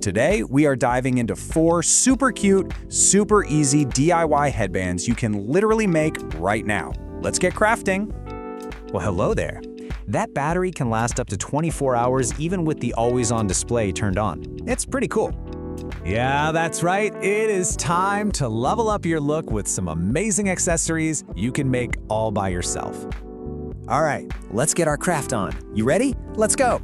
Today, we are diving into 4 super cute, super easy DIY headbands you can literally make right now. Let's get crafting. Well, hello there. That battery can last up to 24 hours even with the always-on display turned on. It's pretty cool. Yeah, that's right. It is time to level up your look with some amazing accessories you can make all by yourself. All right, let's get our craft on. You ready? Let's go.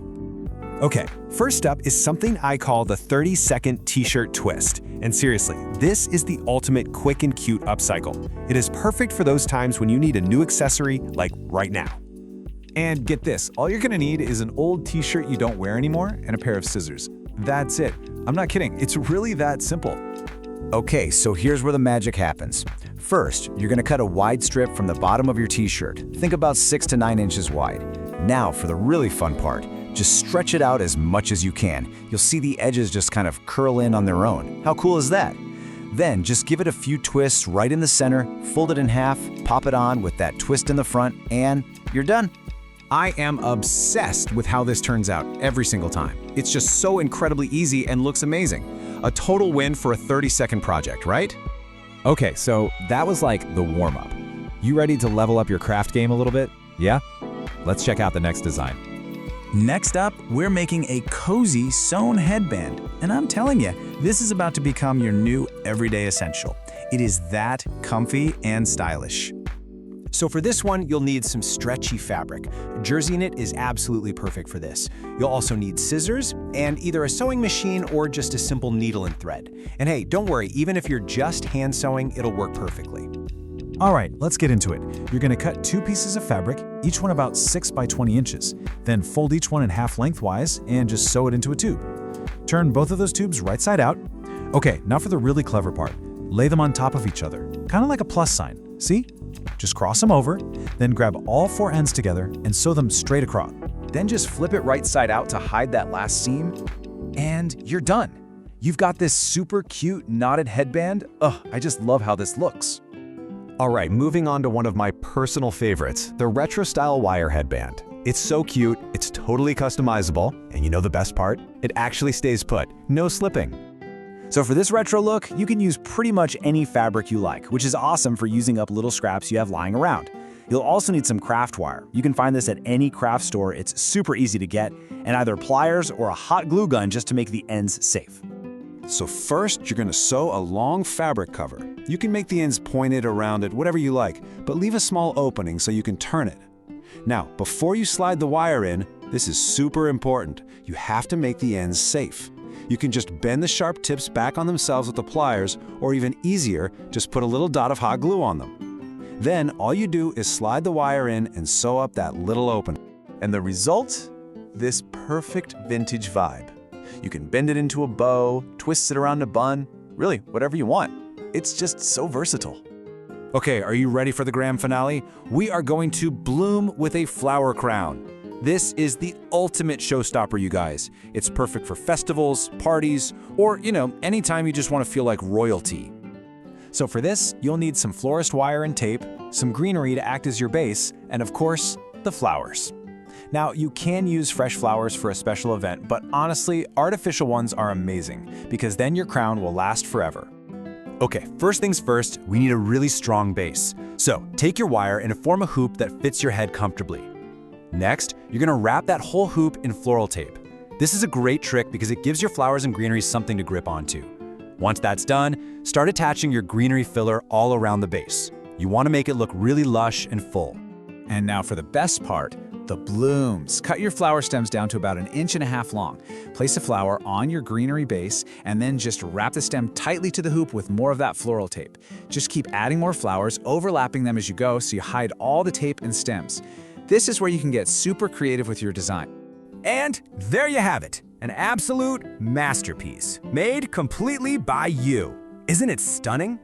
Okay, first up is something I call the 30-second t-shirt twist. And seriously, this is the ultimate quick and cute upcycle. It is perfect for those times when you need a new accessory, like right now. And get this, all you're gonna need is an old t-shirt you don't wear anymore and a pair of scissors. That's it. I'm not kidding, it's really that simple. Okay, so here's where the magic happens. First, you're gonna cut a wide strip from the bottom of your t-shirt. Think about 6 to 9 inches wide. Now for the really fun part. Just stretch it out as much as you can. You'll see the edges just kind of curl in on their own. How cool is that? Then just give it a few twists right in the center, fold it in half, pop it on with that twist in the front, and you're done. I am obsessed with how this turns out every single time. It's just so incredibly easy and looks amazing. A total win for a 30-second project, right? Okay, so that was like the warm-up. You ready to level up your craft game a little bit? Yeah? Let's check out the next design. Next up, we're making a cozy sewn headband. And I'm telling you, this is about to become your new everyday essential. It is that comfy and stylish. So for this one, you'll need some stretchy fabric. Jersey knit is absolutely perfect for this. You'll also need scissors and either a sewing machine or just a simple needle and thread. And hey, don't worry, even if you're just hand sewing, it'll work perfectly. All right, let's get into it. You're gonna cut 2 pieces of fabric, each one about 6 by 20 inches. Then fold each one in half lengthwise and just sew it into a tube. Turn both of those tubes right side out. Okay, now for the really clever part. Lay them on top of each other, kind of like a plus sign. See? Just cross them over, then grab all 4 ends together and sew them straight across. Then just flip it right side out to hide that last seam, and you're done. You've got this super cute knotted headband. Ugh, I just love how this looks. All right, moving on to one of my personal favorites, the retro-style wire headband. It's so cute, it's totally customizable, and you know the best part? It actually stays put, no slipping. So for this retro look, you can use pretty much any fabric you like, which is awesome for using up little scraps you have lying around. You'll also need some craft wire. You can find this at any craft store. It's super easy to get, and either pliers or a hot glue gun just to make the ends safe. So first, you're gonna sew a long fabric cover. You can make the ends pointed or rounded, whatever you like, but leave a small opening so you can turn it. Now, before you slide the wire in, this is super important. You have to make the ends safe. You can just bend the sharp tips back on themselves with the pliers, or even easier, just put a little dot of hot glue on them. Then all you do is slide the wire in and sew up that little opening. And the result? This perfect vintage vibe. You can bend it into a bow, twist it around a bun, really whatever you want. It's just so versatile. Okay, are you ready for the grand finale? We are going to bloom with a flower crown. This is the ultimate showstopper, you guys. It's perfect for festivals, parties, or, anytime you just want to feel like royalty. So for this, you'll need some florist wire and tape, some greenery to act as your base, and of course, the flowers. Now, you can use fresh flowers for a special event, but honestly, artificial ones are amazing, because then your crown will last forever. Okay, first things first, we need a really strong base. So take your wire and form a hoop that fits your head comfortably. Next, you're gonna wrap that whole hoop in floral tape. This is a great trick because it gives your flowers and greenery something to grip onto. Once that's done, start attaching your greenery filler all around the base. You wanna make it look really lush and full. And now for the best part, the blooms. Cut your flower stems down to about 1.5 inches long. Place a flower on your greenery base and then just wrap the stem tightly to the hoop with more of that floral tape. Just keep adding more flowers, overlapping them as you go so you hide all the tape and stems. This is where you can get super creative with your design. And there you have it, an absolute masterpiece, made completely by you. Isn't it stunning?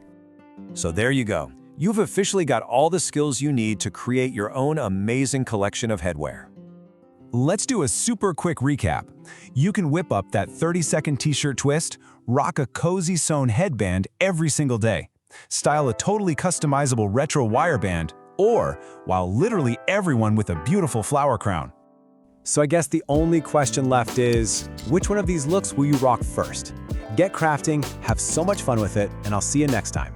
So there you go. You've officially got all the skills you need to create your own amazing collection of headwear. Let's do a super quick recap. You can whip up that 30-second t-shirt twist, rock a cozy sewn headband every single day, style a totally customizable retro wire band, or wow literally everyone with a beautiful flower crown. So I guess the only question left is, which one of these looks will you rock first? Get crafting, have so much fun with it, and I'll see you next time.